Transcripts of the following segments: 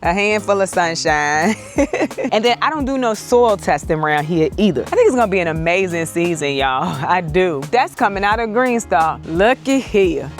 A handful of sunshine. And then I don't do no soil testing around here either. I think it's gonna be an amazing season, y'all. I do. That's coming out of Green Star. Looky here.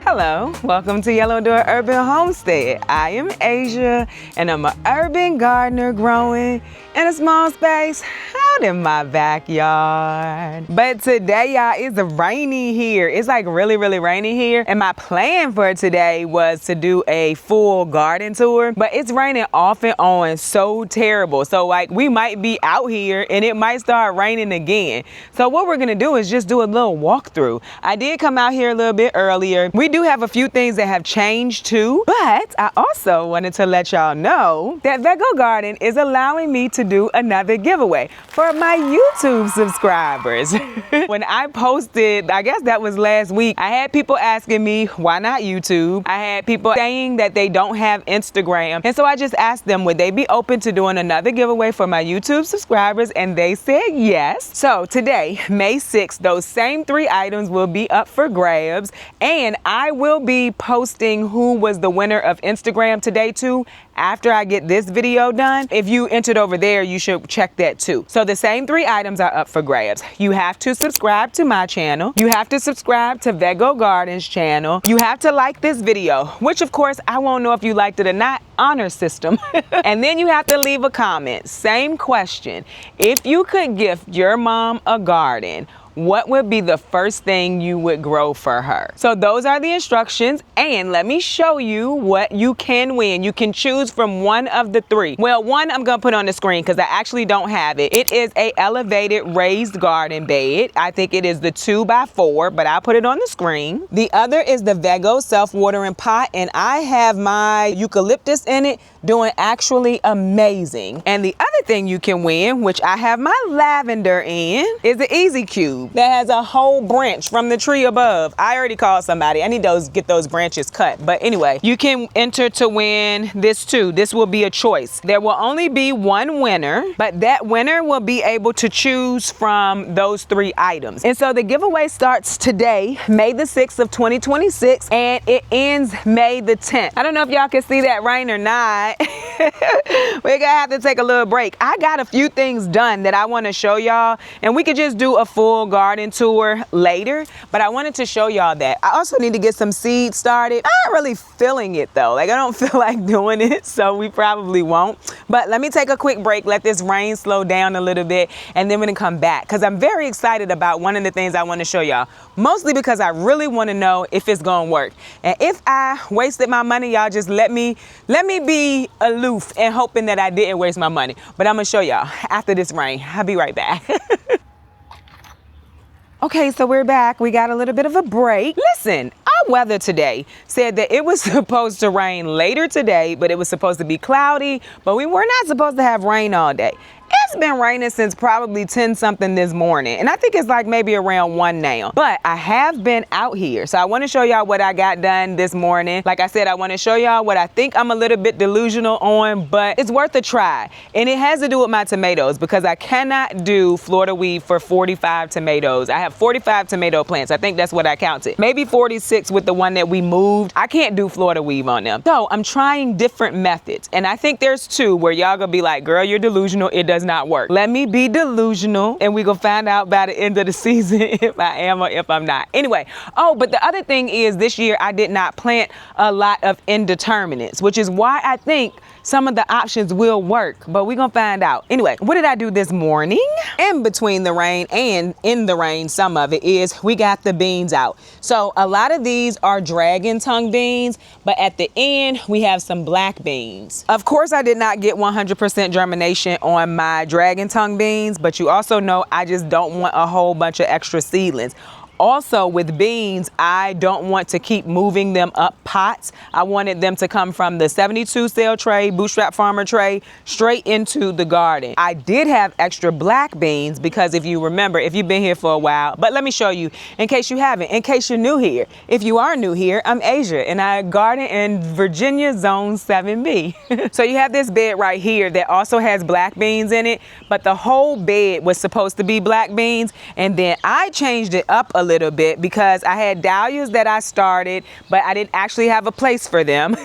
Hello, welcome to Yellow Door Urban Homestead. I am Asia, and I'm an urban gardener growing in a small space out in my backyard. But today, y'all, it's rainy here. It's like really rainy here. And my plan for today was to do a full garden tour, but it's raining off and on so terrible. So like we might be out here and it might start raining again. So what we're gonna do is just do a little walkthrough. I did come out here a little bit earlier. We do have a few things that have changed too, but I also wanted to let y'all know that Vego Garden is allowing me to do another giveaway for my YouTube subscribers. When I posted, I guess that was last week, I had people asking me, why not YouTube? I had people saying that they don't have Instagram. And so I just asked them, would they be open to doing another giveaway for my YouTube subscribers? And they said yes. So today, May 6th, those same 3 items will be up for grabs. And I will be posting who was the winner of Instagram today too, after I get this video done. If you entered over there, you should check that too. So the same 3 items are up for grabs. You have to subscribe to my channel. You have to subscribe to Vego Garden's channel. You have to like this video, which of course, I won't know if you liked it or not, honor system. And then you have to leave a comment. Same question. If you could gift your mom a garden, what would be the first thing you would grow for her? So those are the instructions, and let me show you what you can win. You can choose from one of the 3. Well, one I'm gonna put on the screen because I actually don't have it. It is a elevated raised garden bed. I think it is the 2x4, but I'll put it on the screen. The other is the Vego self-watering pot, and I have my eucalyptus in it doing actually amazing. And the other thing you can win, which I have my lavender in, is the EZCube that has a whole branch from the tree above. I already called somebody. I need get those branches cut. But anyway, you can enter to win this too. This will be a choice. There will only be one winner, but that winner will be able to choose from those 3 items. And so the giveaway starts today, May the 6th of 2026, and it ends May the 10th. I don't know if y'all can see that rain or not. We're gonna have to take a little break. I got a few things done that I want to show y'all, and we could just do a full garden tour later, but I wanted to show y'all that. I also need to get some seeds started. I'm not really feeling it though. Like I don't feel like doing it, so we probably won't. But let me take a quick break, let this rain slow down a little bit, and then we're gonna come back because I'm very excited about one of the things I want to show y'all. Mostly because I really want to know if it's gonna work. And if I wasted my money, y'all just let me be aloof and hoping that I didn't waste my money. But I'm gonna show y'all after this rain. I'll be right back. Okay, so we're back. We got a little bit of a break. Listen, our weather today said that it was supposed to rain later today, but it was supposed to be cloudy, but we were not supposed to have rain all day. It's been raining since probably 10 something this morning, and I think it's like maybe around 1 now. But I have been out here, so I want to show y'all what I got done this morning. Like I said, I want to show y'all what I think I'm a little bit delusional on, but it's worth a try. And it has to do with my tomatoes because I cannot do Florida weed for 45 tomatoes. I have 45 tomato plants. I think that's what I counted. Maybe 46 with the one that we moved. I can't do Florida weed on them. So I'm trying different methods, and I think there's 2 where y'all gonna be like, girl, you're delusional. It does not work. Let me be delusional, and we gonna find out by the end of the season if I am or if I'm not. Anyway, oh, but the other thing is this year I did not plant a lot of indeterminates, which is why I think some of the options will work, but we're gonna find out. Anyway, what did I do this morning? In between the rain and in the rain, some of it is we got the beans out. So a lot of these are dragon tongue beans, but at the end we have some black beans. Of course, I did not get 100% germination on my dragon tongue beans, but you also know I just don't want a whole bunch of extra seedlings. Also with beans, I don't want to keep moving them up pots. I wanted them to come from the 72 cell tray, bootstrap farmer tray, straight into the garden. I did have extra black beans because if you remember, if you've been here for a while, but let me show you in case you haven't, in case you're new here. If you are new here, I'm Asia and I garden in Virginia Zone 7B. So you have this bed right here that also has black beans in it, but the whole bed was supposed to be black beans, and then I changed it up a little bit because I had dahlias that I started, but I didn't actually have a place for them.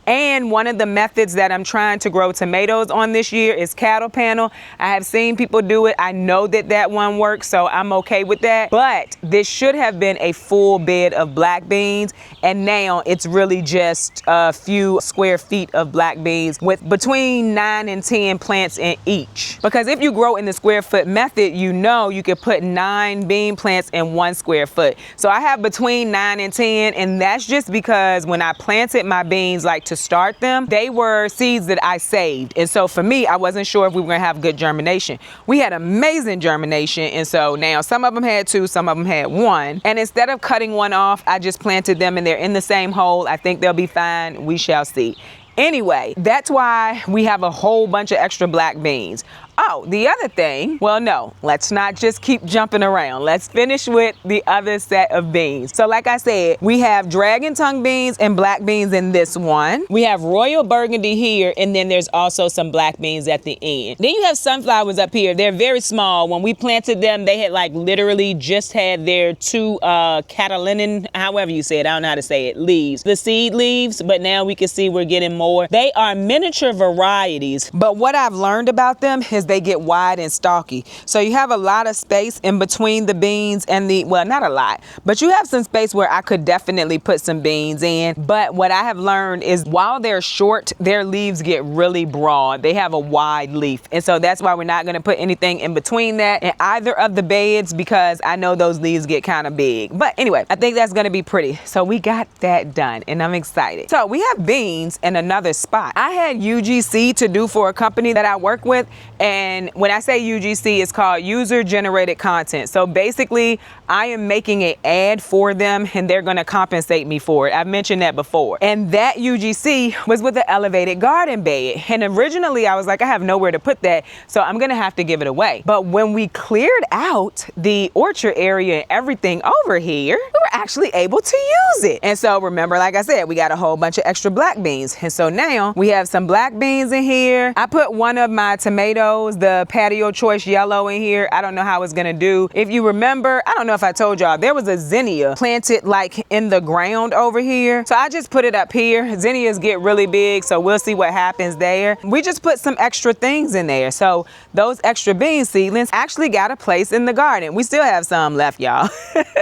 And one of the methods that I'm trying to grow tomatoes on this year is cattle panel. I have seen people do it. I know that that one works, so I'm okay with that. But this should have been a full bed of black beans, and now it's really just a few square feet of black beans with between 9 and 10 plants in each. Because if you grow in the square foot method, you know you could put 9 bean plants in 1 square foot. So I have between 9 and 10, and that's just because when I planted my beans, like to start them, they were seeds that I saved. And so for me, I wasn't sure if we were gonna have good germination. We had amazing germination, and so now some of them had 2, some of them had 1. And instead of cutting one off, I just planted them and they're in the same hole. I think they'll be fine. We shall see. Anyway, that's why we have a whole bunch of extra black beans. Oh, the other thing, well, no, let's not just keep jumping around. Let's finish with the other set of beans. So like I said, we have dragon tongue beans and black beans in this one. We have royal burgundy here, and then there's also some black beans at the end. Then you have sunflowers up here. They're very small. When we planted them, they had like literally just had their 2 Catalinin, however you say it, I don't know how to say it, leaves. The seed leaves, but now we can see we're getting more. They are miniature varieties, but what I've learned about them is they get wide and stalky. So you have a lot of space in between the beans and the, well, not a lot, but you have some space where I could definitely put some beans in. But what I have learned is while they're short, their leaves get really broad. They have a wide leaf. And so that's why we're not going to put anything in between that in either of the beds, because I know those leaves get kind of big. But anyway, I think that's going to be pretty. So we got that done and I'm excited. So we have beans in another spot. I had UGC to do for a company that I work with, and when I say UGC, it's called user generated content. So basically I am making an ad for them and they're going to compensate me for it. I've mentioned that before. And that UGC was with the elevated garden bed. And originally I was like, I have nowhere to put that, so I'm going to have to give it away. But when we cleared out the orchard area and everything over here, we were actually able to use it. And so remember, like I said, we got a whole bunch of extra black beans. And so now we have some black beans in here. I put one of my tomatoes, the patio choice yellow, in here. I don't know how it's gonna do. If you remember, I don't know if I told y'all, there was a zinnia planted like in the ground over here. So I just put it up here. Zinnias get really big, so we'll see what happens there. We just put some extra things in there. So those extra bean seedlings actually got a place in the garden. We still have some left, y'all.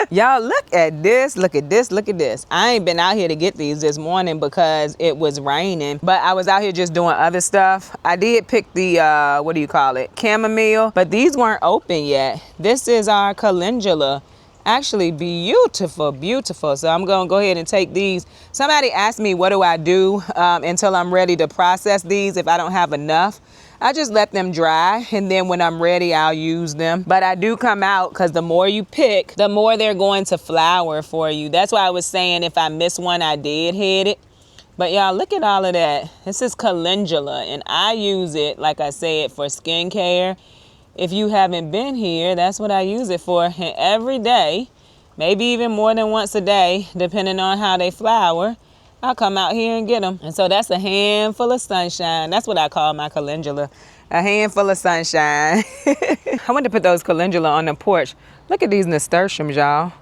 Y'all, look at this, look at this, look at this. I ain't been out here to get these this morning because it was raining, but I was out here just doing other stuff. I did pick the, what do you call it? Chamomile, but these weren't open yet. This is our calendula. Actually beautiful, beautiful. So I'm gonna go ahead and take these. Somebody asked me what do I do until I'm ready to process these if I don't have enough. I just let them dry, and then when I'm ready, I'll use them. But I do come out because the more you pick, the more they're going to flower for you. That's why I was saying if I miss one, I did hit it. But y'all, look at all of that. This is calendula, and I use it, like I said, for skincare. If you haven't been here, that's what I use it for. And every day, maybe even more than once a day, depending on how they flower, I'll come out here and get them. And so that's a handful of sunshine. That's what I call my calendula, a handful of sunshine. I wanted to put those calendula on the porch. Look at these nasturtiums, y'all.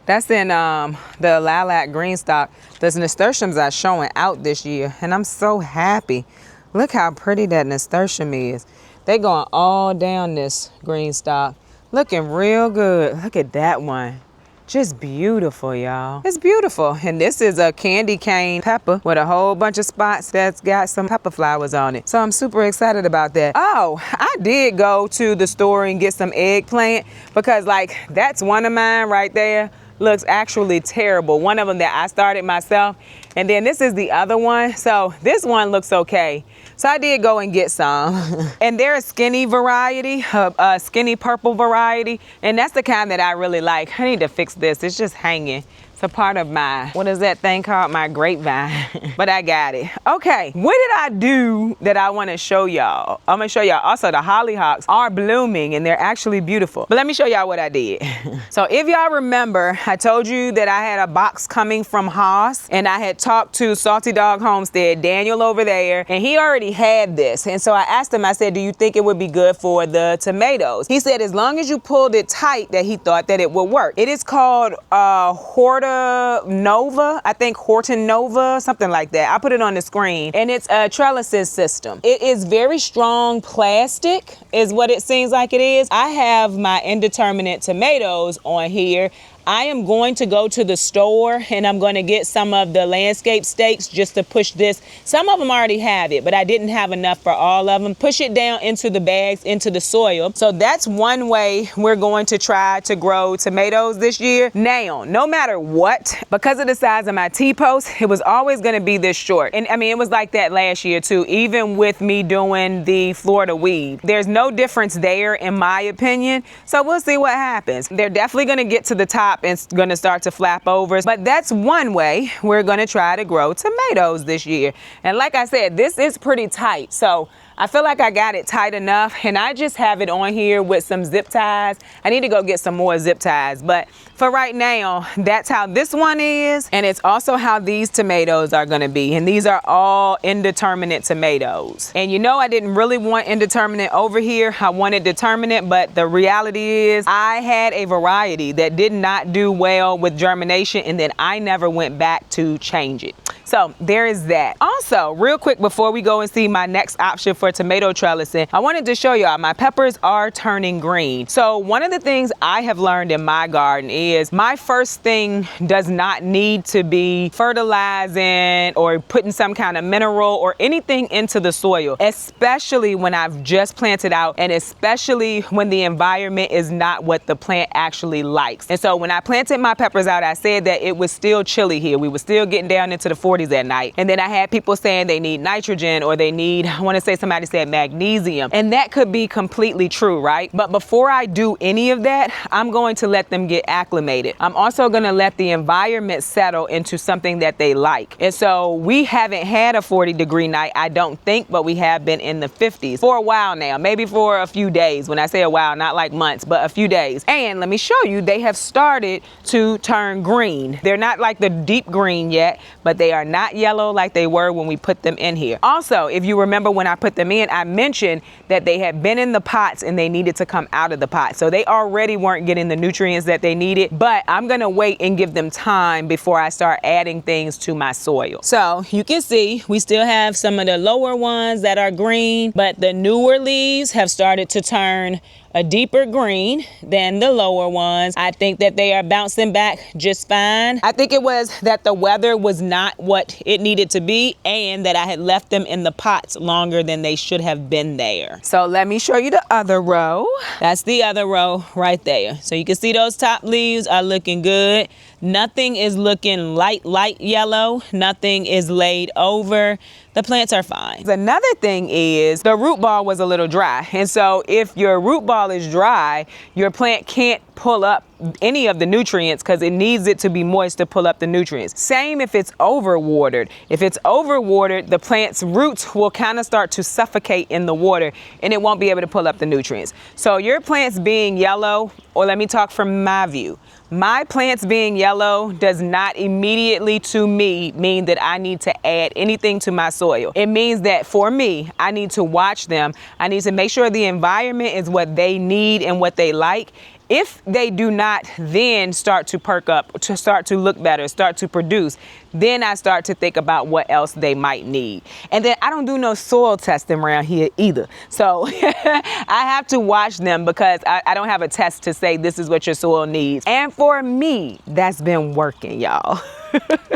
That's in the lilac green stock. Those nasturtiums are showing out this year, and I'm so happy. Look how pretty that nasturtium is. They going all down this green stock. Looking real good. Look at that one. Just beautiful, y'all. It's beautiful. And this is a candy cane pepper with a whole bunch of spots that's got some pepper flowers on it. So I'm super excited about that. Oh, I did go to the store and get some eggplant because like that's one of mine right there. Looks actually terrible. One of them that I started myself. And then this is the other one. So this one looks okay. So I did go and get some. And they're a skinny variety, a skinny purple variety. And that's the kind that I really like. I need to fix this. It's just hanging. It's a part of my, what is that thing called? My grapevine. But I got it. Okay, what did I do that I want to show y'all? I'm gonna show y'all also the hollyhocks are blooming and they're actually beautiful. But let me show y'all what I did. So if y'all remember, I told you that I had a box coming from Haas, and I had talked to Salty Dog Homestead, Daniel over there, and he already had this. And so I asked him, I said, do you think it would be good for the tomatoes? He said as long as you pulled it tight, that he thought that it would work. It is called Horta Nova, I think Horton Nova, something like that. I put it on the screen, and it's a trellises system. It is very strong plastic is what it seems like it is. I have my indeterminate tomatoes on here. I am going to go to the store and I'm going to get some of the landscape stakes just to push this. Some of them already have it, but I didn't have enough for all of them. Push it down into the bags, into the soil. So that's one way we're going to try to grow tomatoes this year. Now, no matter what, because of the size of my T-post, it was always going to be this short. And I mean, it was like that last year too, even with me doing the Florida weave. There's no difference there in my opinion. So we'll see what happens. They're definitely going to get to the top and it's going to start to flap over. But that's one way we're going to try to grow tomatoes this year. And like I said, this is pretty tight. So I feel like I got it tight enough, and I just have it on here with some zip ties. I need to go get some more zip ties, but for right now, that's how this one is, and it's also how these tomatoes are gonna be, and these are all indeterminate tomatoes. And you know I didn't really want indeterminate over here. I wanted determinate, but the reality is I had a variety that did not do well with germination, and then I never went back to change it. So there is that. Also, real quick before we go and see my next option for tomato trellising, I wanted to show y'all my peppers are turning green. So one of the things I have learned in my garden is my first thing does not need to be fertilizing or putting some kind of mineral or anything into the soil, especially when I've just planted out and especially when the environment is not what the plant actually likes. And so when I planted my peppers out, I said that it was still chilly here. We were still getting down into the 40s at night. And then I had people saying they need nitrogen or they need, I want to say somebody said magnesium. And that could be completely true, right? But before I do any of that, I'm going to let them get acclimated. I'm also going to let the environment settle into something that they like. And so we haven't had a 40-degree night, I don't think, but we have been in the 50s for a while now, maybe for a few days. When I say a while, not like months, but a few days. And let me show you, they have started to turn green. They're not like the deep green yet, but they are not yellow like they were when we put them in here. Also, if you remember when I put them in, I mentioned that they had been in the pots and they needed to come out of the pot. So they already weren't getting the nutrients that they needed, but I'm gonna wait and give them time before I start adding things to my soil. So you can see we still have some of the lower ones that are green, but the newer leaves have started to turn a deeper green than the lower ones. I think that they are bouncing back just fine. I think it was that the weather was not what it needed to be and that I had left them in the pots longer than they should have been there. So let me show you the other row. That's the other row right there. So you can see those top leaves are looking good. Nothing is looking light yellow. Nothing is laid over. The plants are fine. Another thing is the root ball was a little dry. And so if your root ball is dry, your plant can't pull up any of the nutrients because it needs it to be moist to pull up the nutrients. Same if it's overwatered. If it's overwatered, the plant's roots will kind of start to suffocate in the water and it won't be able to pull up the nutrients. So your plants being yellow, or let me talk from my view, my plants being yellow does not immediately to me mean that I need to add anything to my soil. It means that for me, I need to watch them. I need to make sure the environment is what they need and what they like. If they do not then start to perk up, to start to look better, start to produce, then I start to think about what else they might need. And then I don't do no soil testing around here either. So I have to watch them because I don't have a test to say this is what your soil needs. And for me, that's been working, y'all.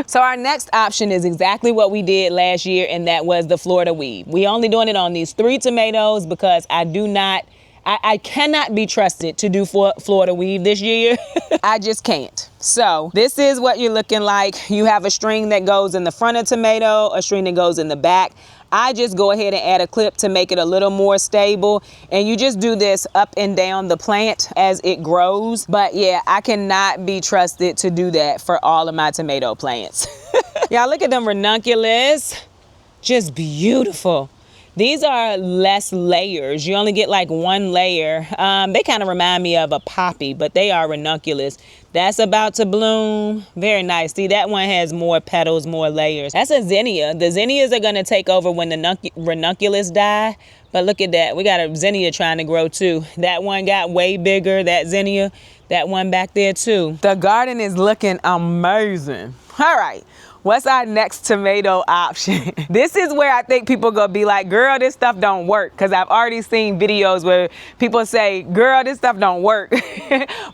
So our next option is exactly what we did last year, and that was the Florida weed. We only doing it on these 3 tomatoes because I cannot be trusted to do Florida weave this year. I just can't. So this is what you're looking like. You have a string that goes in the front of tomato, a string that goes in the back. I just go ahead and add a clip to make it a little more stable. And you just do this up and down the plant as it grows. But yeah, I cannot be trusted to do that for all of my tomato plants. Y'all look at them ranunculus. Just beautiful. These are less layers. You only get like one layer. They kind of remind me of a poppy, but they are ranunculus. That's about to bloom. Very nice. See, that one has more petals, more layers. That's a zinnia. The zinnias are gonna take over when the ranunculus die. But look at that. We got a zinnia trying to grow too. That one got way bigger, that zinnia. That one back there too. The garden is looking amazing. All right. What's our next tomato option? This is where I think people gonna be like, girl, this stuff don't work. Cause I've already seen videos where people say, girl, this stuff don't work.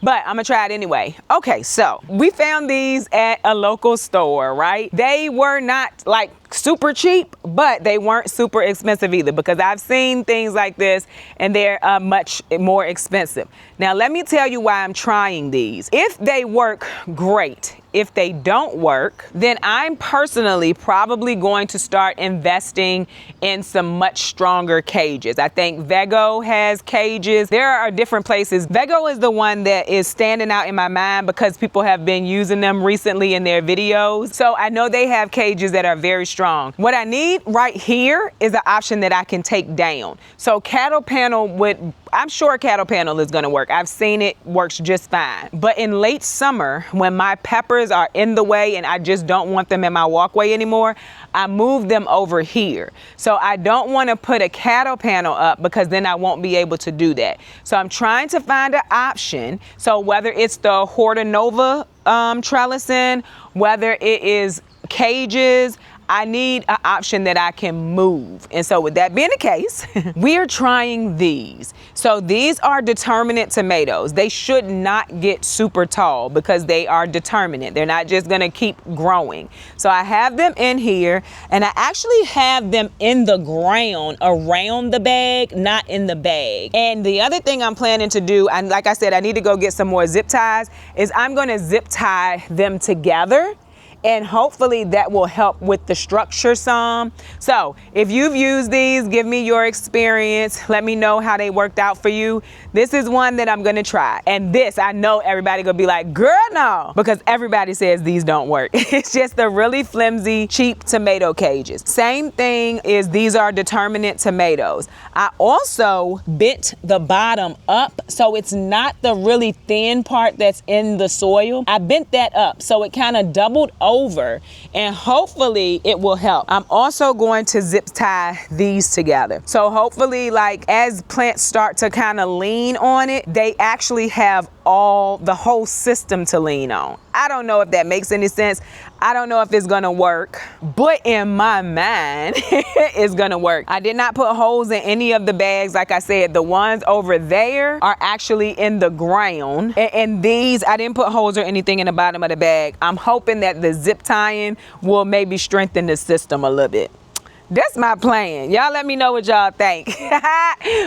But I'm gonna try it anyway. Okay, so we found these at a local store, right? They were not like super cheap, but they weren't super expensive either, because I've seen things like this and they're much more expensive. Now, let me tell you why I'm trying these. If they work, great. If they don't work, then I'm personally probably going to start investing in some much stronger cages. I think Vego has cages. There are different places. Vego is the one that is standing out in my mind because people have been using them recently in their videos. So I know they have cages that are very strong. What I need right here is an option that I can take down. So cattle panel would, I'm sure cattle panel is gonna work. I've seen it works just fine. But in late summer, when my peppers are in the way and I just don't want them in my walkway anymore, I move them over here. So I don't wanna put a cattle panel up because then I won't be able to do that. So I'm trying to find an option. So whether it's the Hortanova trellising, whether it is cages, I need an option that I can move. And so with that being the case, we are trying these. So these are determinate tomatoes. They should not get super tall because they are determinate. They're not just gonna keep growing. So I have them in here, and I actually have them in the ground around the bag, not in the bag. And the other thing I'm planning to do, and like I said, I need to go get some more zip ties, is I'm gonna zip tie them together. And hopefully that will help with the structure some. So if you've used these, give me your experience. Let me know how they worked out for you. This is one that I'm gonna try. And this, I know everybody gonna be like, girl, no, because everybody says these don't work. It's just the really flimsy, cheap tomato cages. Same thing is these are determinate tomatoes. I also bent the bottom up so it's not the really thin part that's in the soil. I bent that up so it kind of doubled over, and hopefully it will help. I'm also going to zip tie these together. So hopefully, like, as plants start to kind of lean on it, they actually have the whole system to lean on. I don't know if that makes any sense. I don't know if it's gonna work, but in my mind, it's gonna work. I did not put holes in any of the bags. Like I said, the ones over there are actually in the ground. And these, I didn't put holes or anything in the bottom of the bag. I'm hoping that the zip tying will maybe strengthen the system a little bit. That's my plan. Y'all let me know what y'all think.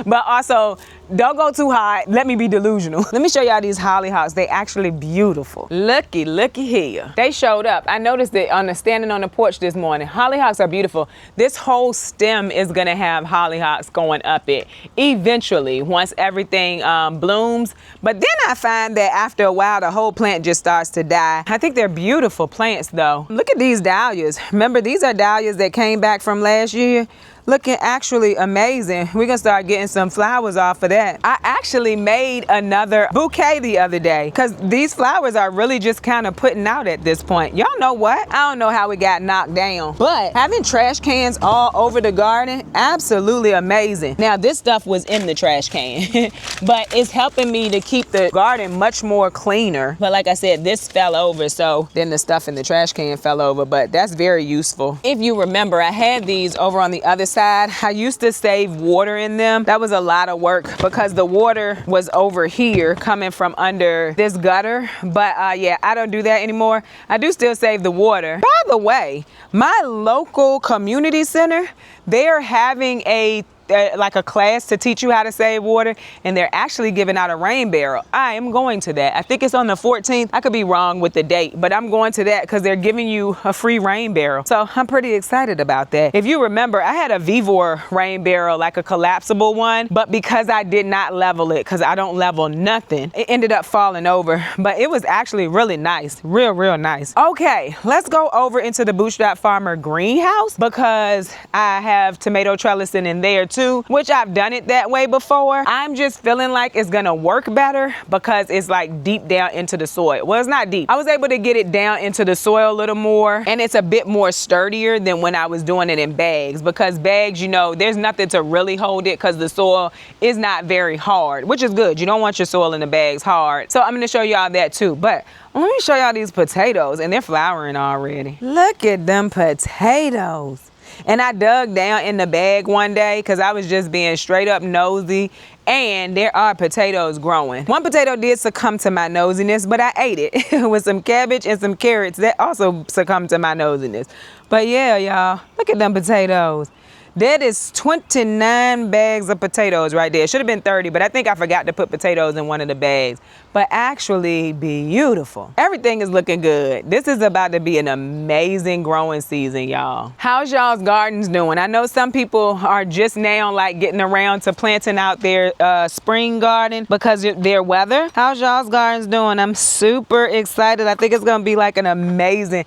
But also, don't go too high. Let me be delusional. Let me show y'all these hollyhocks. They actually beautiful. Looky here. They showed up. I noticed it standing on the porch this morning. Hollyhocks are beautiful. This whole stem is gonna have hollyhocks going up it eventually once everything blooms. But then I find that after a while, the whole plant just starts to die. I think they're beautiful plants though. Look at these dahlias. Remember, these are dahlias that came back from last year. Looking actually amazing. We're gonna start getting some flowers off of that. I actually made another bouquet the other day because these flowers are really just kind of putting out at this point. Y'all know what? I don't know how we got knocked down, but having trash cans all over the garden, absolutely amazing. Now this stuff was in the trash can, but it's helping me to keep the garden much more cleaner. But like I said, this fell over, so then the stuff in the trash can fell over, but that's very useful. If you remember, I had these over on the other side. I used to save water in them. That was a lot of work because the water was over here coming from under this gutter. But yeah, I don't do that anymore. I do still save the water. By the way, my local community center, they are having a like a class to teach you how to save water, and they're actually giving out a rain barrel. I am going to that. I think it's on the 14th. I could be wrong with the date, but I'm going to that because they're giving you a free rain barrel. So I'm pretty excited about that. If you remember, I had a Vivor rain barrel, like a collapsible one, but because I did not level it, because I don't level nothing, it ended up falling over. But it was actually really nice, real nice. Okay, let's go over into the Bootstrap Farmer greenhouse because I have tomato trellising in there too, which I've done it that way before. I'm just feeling like it's gonna work better because it's like deep down into the soil. Well, it's not deep. I was able to get it down into the soil a little more, and it's a bit more sturdier than when I was doing it in bags, because bags, you know, there's nothing to really hold it because the soil is not very hard, which is good. You don't want your soil in the bags hard. So I'm gonna show y'all that too. But let me show y'all these potatoes, and they're flowering already. Look at them potatoes. And I dug down in the bag one day because I was just being straight up nosy, and there are potatoes growing. One potato did succumb to my nosiness, but I ate it with some cabbage and some carrots that also succumbed to my nosiness. But yeah, y'all, look at them potatoes. That is 29 bags of potatoes right there. It should have been 30, but I think I forgot to put potatoes in one of the bags. But actually beautiful. Everything is looking good. This is about to be an amazing growing season, y'all. How's y'all's gardens doing? I know some people are just now like getting around to planting out their spring garden because of their weather. How's y'all's gardens doing? I'm super excited. I think it's gonna be like an amazing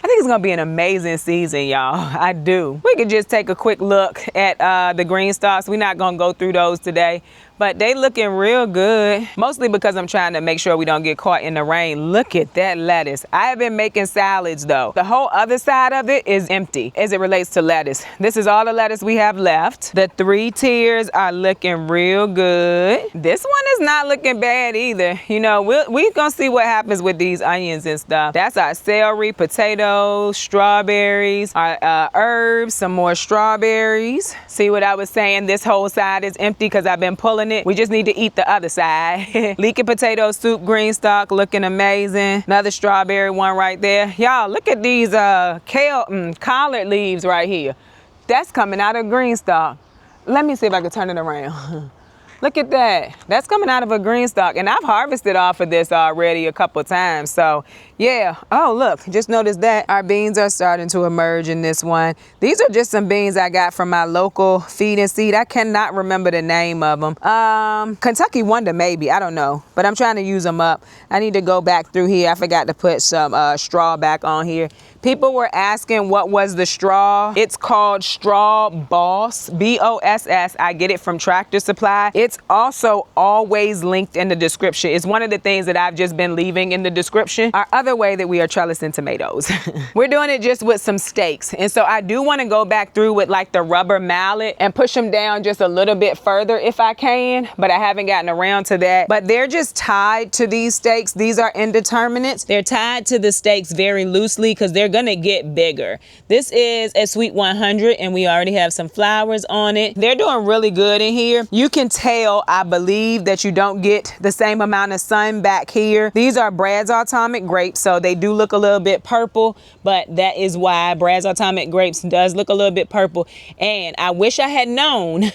season, y'all. I do. We could just take a quick look at the green stalks. We're not gonna go through those today, but they looking real good, mostly because I'm trying to make sure we don't get caught in the rain. Look at that lettuce. I have been making salads though. The whole other side of it is empty as it relates to lettuce. This is all the lettuce we have left. The 3 tiers are looking real good. This one is not looking bad either. You know, we're gonna see what happens with these onions and stuff. That's our celery, potatoes, strawberries, our herbs, some more strawberries. See what I was saying? This whole side is empty because I've been pulling it. We just need to eat the other side. Leeky potato soup green stalk looking amazing. Another strawberry one right there. Y'all, look at these collard leaves right here. That's coming out of green stalk. Let me see if I can turn it around. Look at that. That's coming out of a green stalk, and I've harvested off of this already a couple times. So yeah. Oh, look, just noticed that our beans are starting to emerge in this one. These are just some beans I got from my local feed and seed. I cannot remember the name of them. Kentucky Wonder maybe, I don't know, but I'm trying to use them up. I need to go back through here. I forgot to put some straw back on here. People were asking what was the straw. It's called Straw Boss, B-O-S-S. I get it from Tractor Supply. It's also always linked in the description. It's one of the things that I've just been leaving in the description. Our other way that we are trellising tomatoes. We're doing it just with some stakes. And so I do want to go back through with like the rubber mallet and push them down just a little bit further if I can, but I haven't gotten around to that. But they're just tied to these stakes. These are indeterminates. They're tied to the stakes very loosely because they're gonna get bigger. This is a Sweet 100 and we already have some flowers on it. They're doing really good in here. You can tell, I believe, that you don't get the same amount of sun back here. These are Brad's Atomic grapes, so they do look a little bit purple, but that is why Brad's Atomic grapes does look a little bit purple. And I wish I had known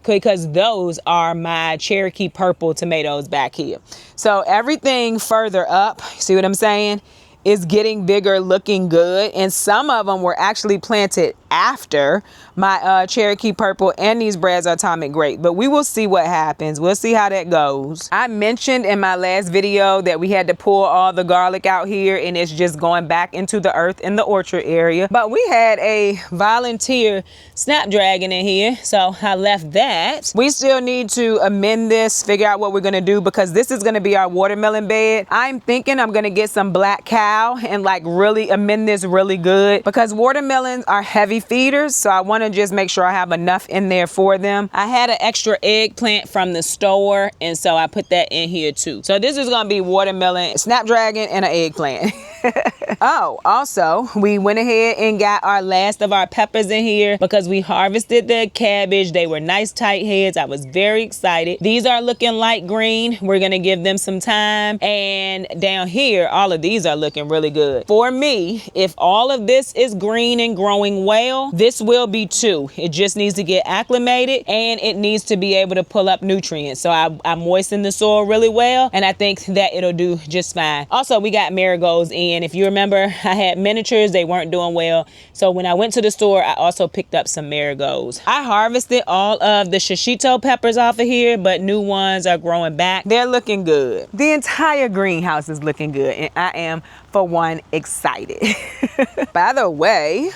because those are my Cherokee purple tomatoes back here. So everything further up, see what I'm saying, is getting bigger, looking good. And some of them were actually planted after my Cherokee purple and these Brad's Atomic grape, but we will see what happens. We'll see how that goes. I mentioned in my last video that we had to pull all the garlic out here and it's just going back into the earth in the orchard area, but we had a volunteer snapdragon in here, so I left that. We still need to amend this, figure out what we're gonna do, because this is gonna be our watermelon bed. I'm thinking I'm gonna get some black cow and like really amend this really good, because watermelons are heavy feeders, so I want to just make sure I have enough in there for them. I had an extra eggplant from the store, and so I put that in here too. So this is gonna be watermelon, snapdragon, and an eggplant. Oh, also, we went ahead and got our last of our peppers in here because we harvested the cabbage. They were nice tight heads. I was very excited. These are looking light green. We're gonna give them some time. And down here, all of these are looking really good. For me, if all of this is green and growing well, this will be 2. It just needs to get acclimated and it needs to be able to pull up nutrients. So I moistened the soil really well and I think that it'll do just fine. Also, we got marigolds in. If you remember, I had miniatures, they weren't doing well. So when I went to the store, I also picked up some marigolds. I harvested all of the shishito peppers off of here, but new ones are growing back. They're looking good. The entire greenhouse is looking good and I am, for one, excited. By the way,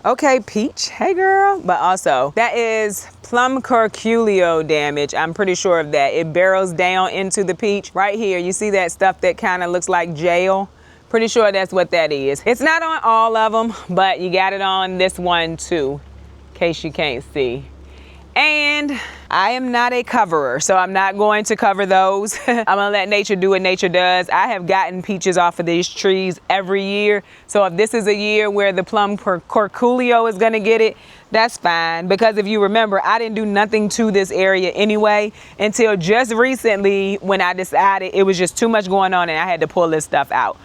okay, Peach, hey girl. But also, that is plum curculio damage. I'm pretty sure of that. It barrels down into the peach. Right here, you see that stuff that kind of looks like gel? Pretty sure that's what that is. It's not on all of them, but you got it on this one too, in case you can't see. And I am not a coverer, so I'm not going to cover those. I'm gonna let nature do what nature does. I have gotten peaches off of these trees every year. So if this is a year where the plum curculio is gonna get it, that's fine. Because if you remember, I didn't do nothing to this area anyway until just recently when I decided it was just too much going on and I had to pull this stuff out.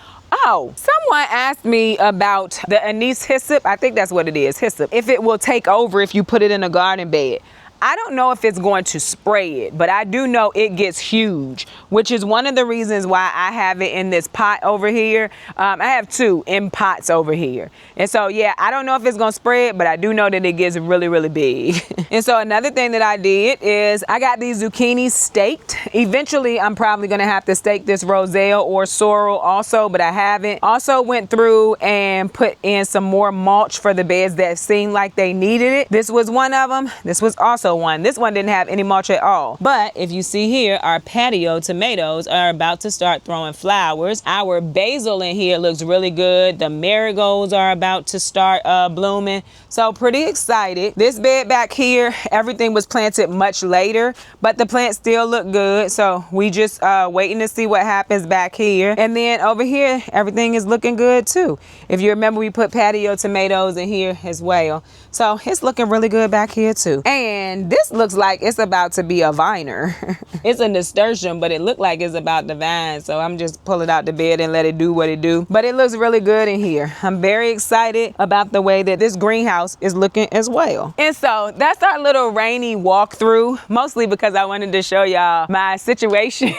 Oh, someone asked me about the anise hyssop. I think that's what it is, hyssop. If it will take over if you put it in a garden bed. I don't know if it's going to spray it, but I do know it gets huge, which is one of the reasons why I have it in this pot over here. I have 2 in pots over here. And so, yeah, I don't know if it's going to spread, but I do know that it gets really, really big. And so another thing that I did is I got these zucchini staked. Eventually, I'm probably going to have to stake this roselle or sorrel also, but I haven't. Also went through and put in some more mulch for the beds that seemed like they needed it. This was one of them. This was also one. This one didn't have any mulch at all. But if you see here, our patio tomatoes are about to start throwing flowers. Our basil in here looks really good. The marigolds are about to start blooming. So pretty excited. This bed back here, everything was planted much later, but the plants still look good. So we just waiting to see what happens back here. And then over here, everything is looking good too. If you remember, we put patio tomatoes in here as well. So it's looking really good back here too. And this looks like it's about to be a viner. It's a nasturtium, but it looked like it's about to vine. So I'm just pull it out the bed and let it do what it do. But it looks really good in here. I'm very excited about the way that this greenhouse is looking as well. And so that's our little rainy walkthrough, mostly because I wanted to show y'all my situation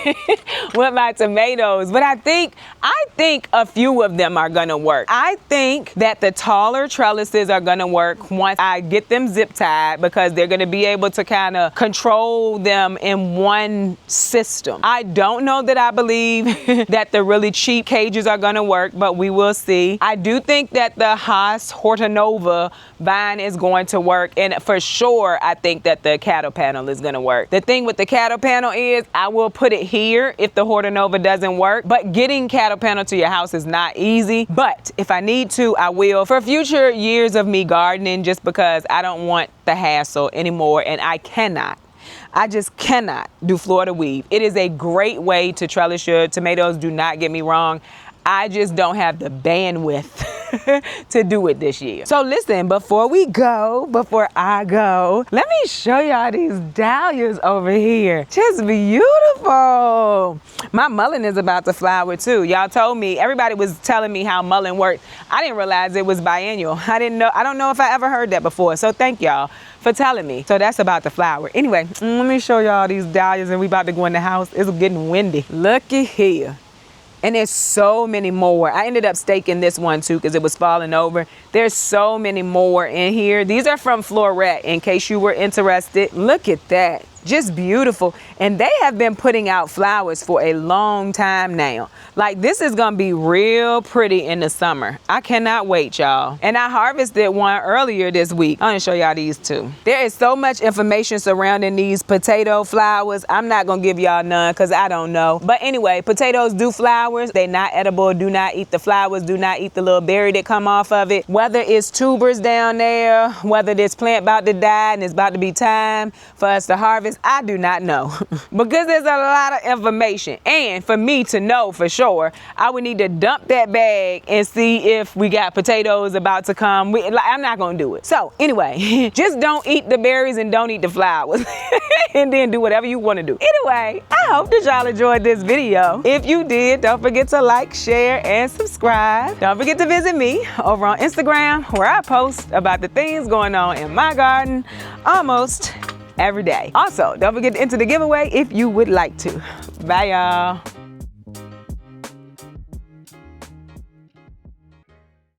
with my tomatoes. But I think a few of them are gonna work. I think that the taller trellises are gonna work once I get them zip tied, because they're gonna be able to kind of control them in one system. I don't know that I believe that the really cheap cages are gonna work, but we will see. I do think that the Haas Hortanova vine is going to work, and for sure I think that the cattle panel is gonna work. The thing with the cattle panel is I will put it here if the Hortanova doesn't work, but getting cattle panel to your house is not easy. But if I need to, I will for future years of me gardening, just because I don't want the hassle anymore, and I just cannot do Florida weave. It is a great way to trellis your tomatoes, do not get me wrong. I just don't have the bandwidth to do it this year. So listen, before I go, let me show y'all these dahlias over here. Just beautiful. My mullein is about to flower too. Y'all told me, everybody was telling me how mullein worked. I didn't realize it was biennial. I don't know if I ever heard that before. So thank y'all for telling me. So that's about to flower. Anyway, let me show y'all these dahlias and we about to go in the house. It's getting windy. Looky here. And there's so many more. I ended up staking this one too because it was falling over. There's so many more in here. These are from Florette, in case you were interested. Look at that. Just beautiful. And they have been putting out flowers for a long time now. Like, this is gonna be real pretty in the summer. I cannot wait, y'all. And I harvested one earlier this week. I'm gonna show y'all these two. There is so much information surrounding these potato flowers. I'm not gonna give y'all none because I don't know. But anyway, potatoes do flowers. They not edible. Do not eat the flowers. Do not eat the little berry that come off of it. Whether it's tubers down there, whether this plant about to die and it's about to be time for us to harvest honest, I do not know. Because there's a lot of information. And for me to know for sure, I would need to dump that bag and see if we got potatoes about to come. I'm not gonna do it. So anyway, just don't eat the berries and don't eat the flowers. And then do whatever you wanna do. Anyway, I hope that y'all enjoyed this video. If you did, don't forget to like, share, and subscribe. Don't forget to visit me over on Instagram, where I post about the things going on in my garden almost every day. Also, don't forget to enter the giveaway if you would like to. Bye, y'all.